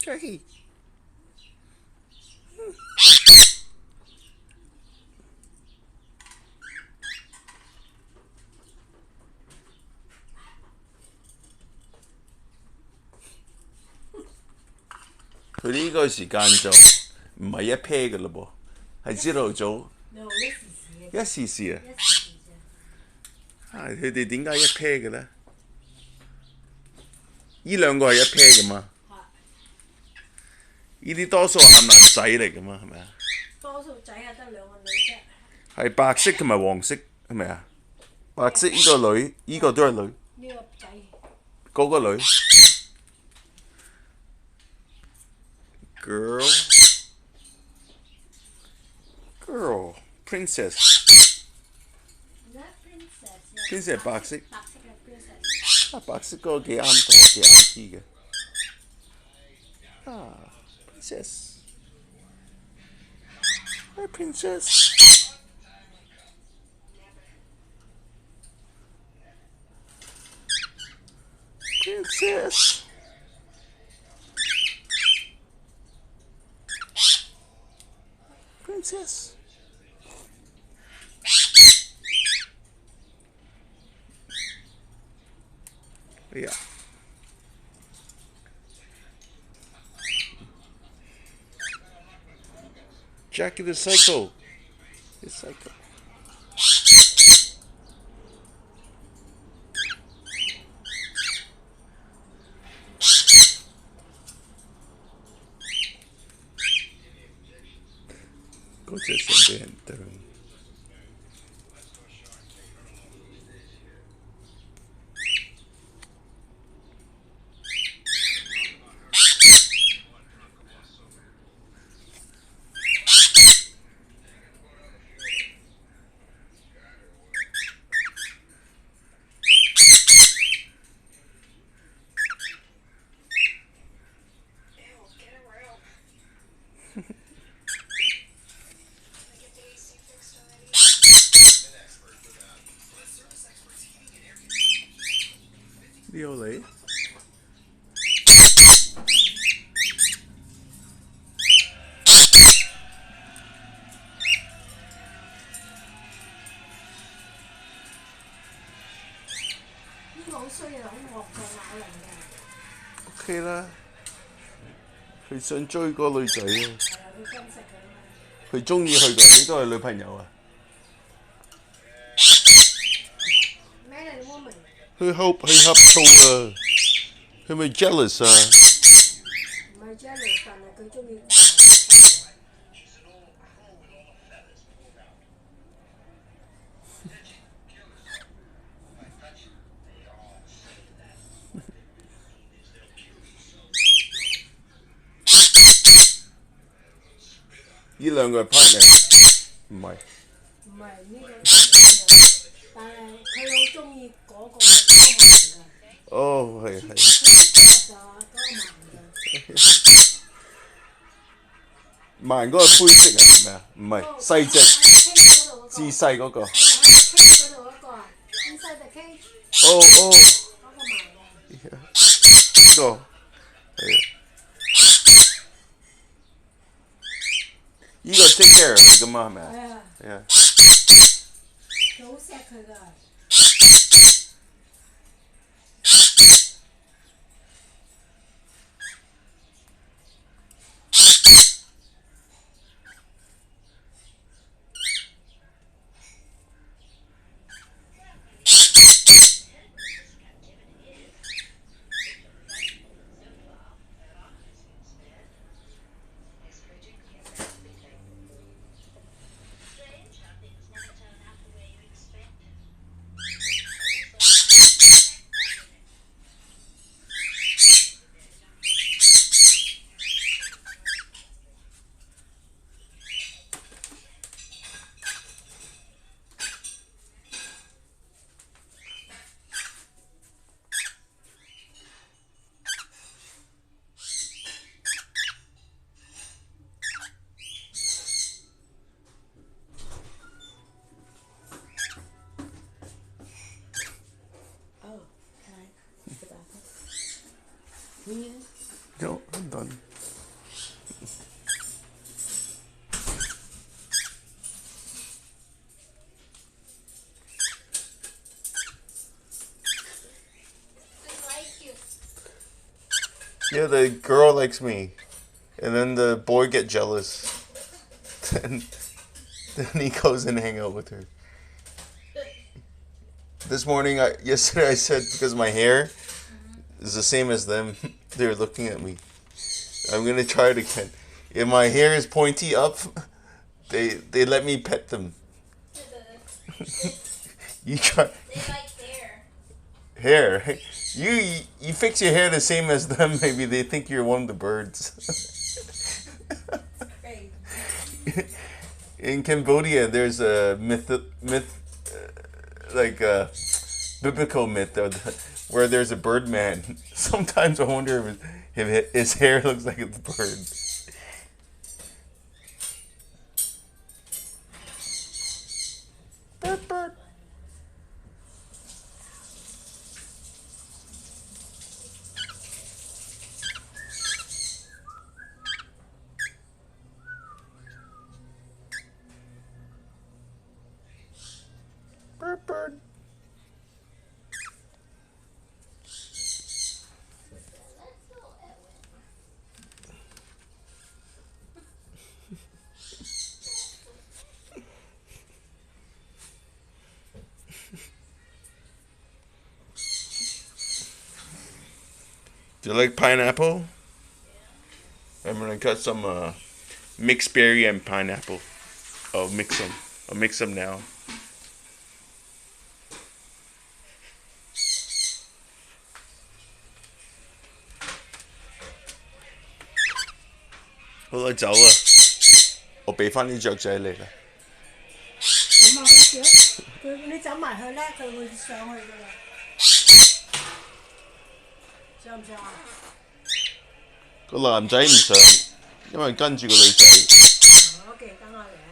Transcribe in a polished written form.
Jackie.佢呢個時間就唔係一 pair 嘅嘞噃，係朝頭早一時時啊！啊，佢哋點解一 pair 嘅咧？呢兩個係一 pair 嘅嘛？呢啲多數係男仔嚟嘅嘛，係咪啊？多數仔係得兩個女啫。係白色同埋黃色，係咪啊？白色呢個女，呢個都係女。呢個仔。嗰個女。Girl. Girl. Princess. Princess 係白色。白色嘅 princess。啊，白色嗰個幾啱同我幾啱 key 嘅。啊 ，Princess。Hi Princess。Princess。Princess. Yeah. Jackie the Psycho. The Psycho. Go to the center. Violet. OK 啦，佢想追嗰個女仔啊。佢中意佢嘅，呢個係女朋友啊。咩你都明？佢呷醋啊，佢咪 jealous 啊？唔係 jealous，但係佢中意。呢兩個係 partner，唔係。唔係呢個，但係佢好中意嗰個係多文嘅。哦，係係。佢就話多文嘅。慢嗰個灰色啊，係咪啊？唔係細隻，至細嗰個。嗰度嗰個啊，inside the cage。哦哦。嗰個慢嘅。呢個係啊。呢個 take care 嚟噶嘛，係咪啊？係啊。係啊。佢好錫佢㗎。No, I'm done. Yeah, the girl likes me, and then the boy get jealous. then, then he goes and hang out with her. This morning, yesterday I said because my hair is the same as them, they're looking at me. I'm gonna try it again. If my hair is pointy up, they let me pet them. You try. They like Hair. You fix your hair the same as them. Maybe they think you're one of the birds. In Cambodia, there's a like a biblical myth where there's a bird man. Sometimes I wonder if his hair looks like a bird. Bird, bird. Bird, bird. Do you like pineapple? I'm gonna cut some mixed berry and pineapple. I'll mix them. I'll mix them now. Hãy subscribe cho kênh Ghiền Mì Gõ để không bỏ lỡ những佢你走埋去咧，佢會上去噶啦。上唔上啊？個男仔唔想，因為跟住個女仔。我記得我嚟。